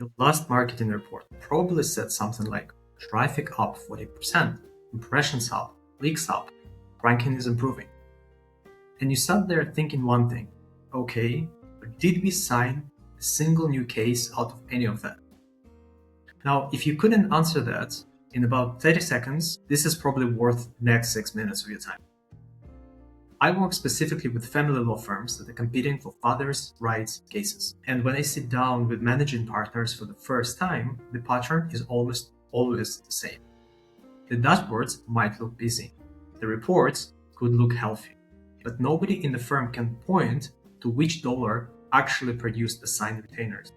Your last marketing report probably said something like traffic up 40%, impressions up, clicks up, ranking is improving. And you sat there thinking one thing, okay, but did we sign a single new case out of any of that? Now, if you couldn't answer that in about 30 seconds, this is probably worth the next 6 minutes of your time. I work specifically with family law firms that are competing for fathers' rights cases. And when I sit down with managing partners for the first time, the pattern is almost always the same. The dashboards might look busy. The reports could look healthy. But nobody in the firm can point to which dollar actually produced the signed retainers.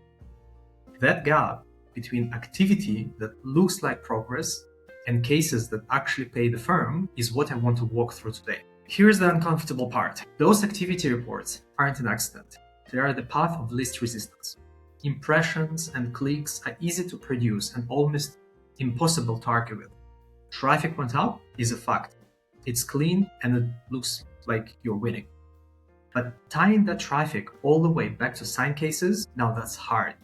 That gap between activity that looks like progress and cases that actually pay the firm is what I want to walk through today. Here's the uncomfortable part. Those activity reports aren't an accident. They are the path of least resistance. Impressions and clicks are easy to produce and almost impossible to argue with. Traffic went up is a fact. It's clean and it looks like you're winning. But tying that traffic all the way back to signed cases, now that's hard.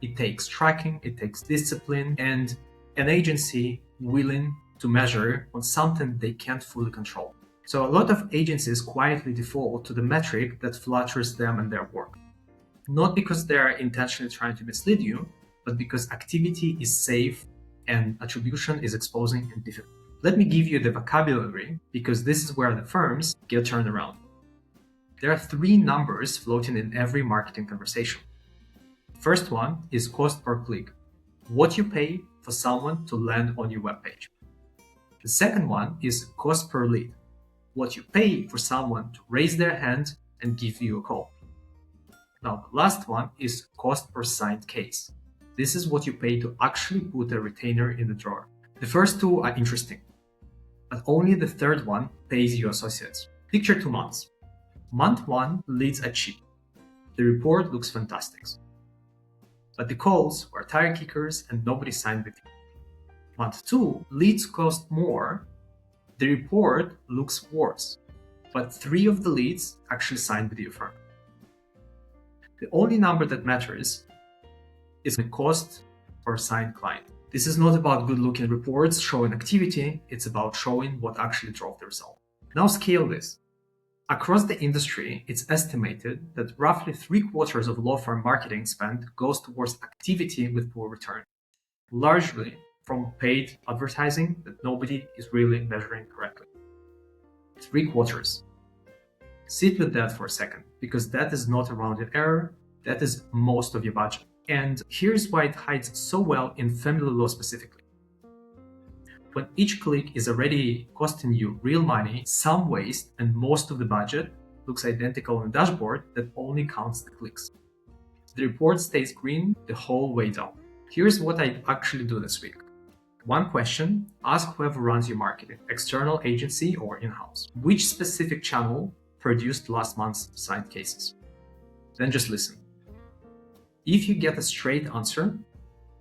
It takes tracking, it takes discipline, and an agency willing to measure on something they can't fully control. So a lot of agencies quietly default to the metric that flatters them and their work. Not because they're intentionally trying to mislead you, but because activity is safe and attribution is exposing and difficult. Let me give you the vocabulary because this is where the firms get turned around. There are 3 numbers floating in every marketing conversation. First one is cost per click, what you pay for someone to land on your webpage. The second one is cost per lead, what you pay for someone to raise their hand and give you a call. Now, the last one is cost per signed case. This is what you pay to actually put a retainer in the drawer. The first 2 are interesting, but only the third one pays your associates. Picture 2 months. Month 1, leads are cheap. The report looks fantastic. But the calls were tire kickers and nobody signed with you. Month 2, leads cost more. The report looks worse, but 3 of the leads actually signed with your firm. The only number that matters is the cost per signed client. This is not about good-looking reports showing activity, it's about showing what actually drove the result. Now scale this. Across the industry, it's estimated that roughly 3/4 of law firm marketing spend goes towards activity with poor return, largely from paid advertising that nobody is really measuring correctly. 3/4. Sit with that for a second, because that is not a rounded error, that is most of your budget. And here's why it hides so well in family law specifically. When each click is already costing you real money, some waste, and most of the budget looks identical on the dashboard that only counts the clicks. The report stays green the whole way down. Here's what I actually do this week. 1 question, ask whoever runs your marketing, external agency or in-house. Which specific channel produced last month's signed cases? Then just listen. If you get a straight answer,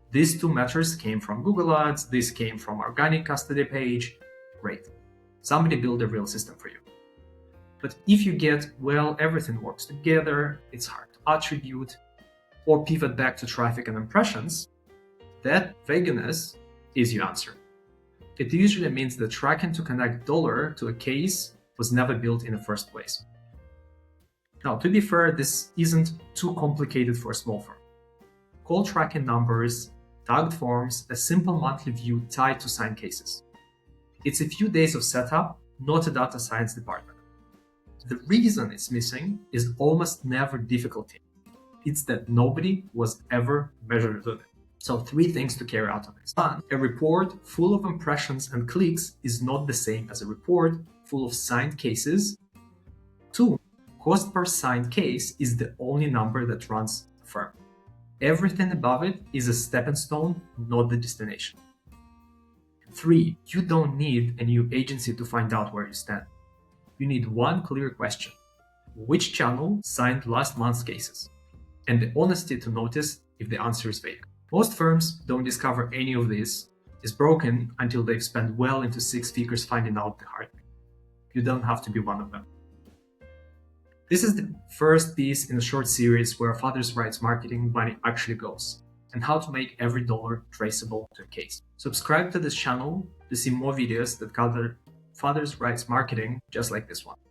these 2 metrics came from Google Ads, this came from organic custody page, great. Somebody built a real system for you. But if you get, well, everything works together, it's hard to attribute, or pivot back to traffic and impressions, that vagueness is your answer. It usually means that tracking to connect dollar to a case was never built in the first place. Now, to be fair, this isn't too complicated for a small firm. Call tracking numbers, tagged forms, a simple monthly view tied to signed cases. It's a few days of setup, not a data science department. The reason it's missing is almost never difficulty. It's that nobody was ever measured with it. So 3 things to carry out on this. 1, a report full of impressions and clicks is not the same as a report full of signed cases. 2, cost per signed case is the only number that runs the firm. Everything above it is a stepping stone, not the destination. 3, you don't need a new agency to find out where you stand. You need 1 clear question. Which channel signed last month's cases? And the honesty to notice if the answer is vague. Most firms don't discover any of this is broken until they've spent well into 6 figures finding out the hard way. You don't have to be one of them. This is the first piece in a short series where father's rights marketing money actually goes. and how to make every dollar traceable to a case. Subscribe to this channel to see more videos that cover father's rights marketing just like this one.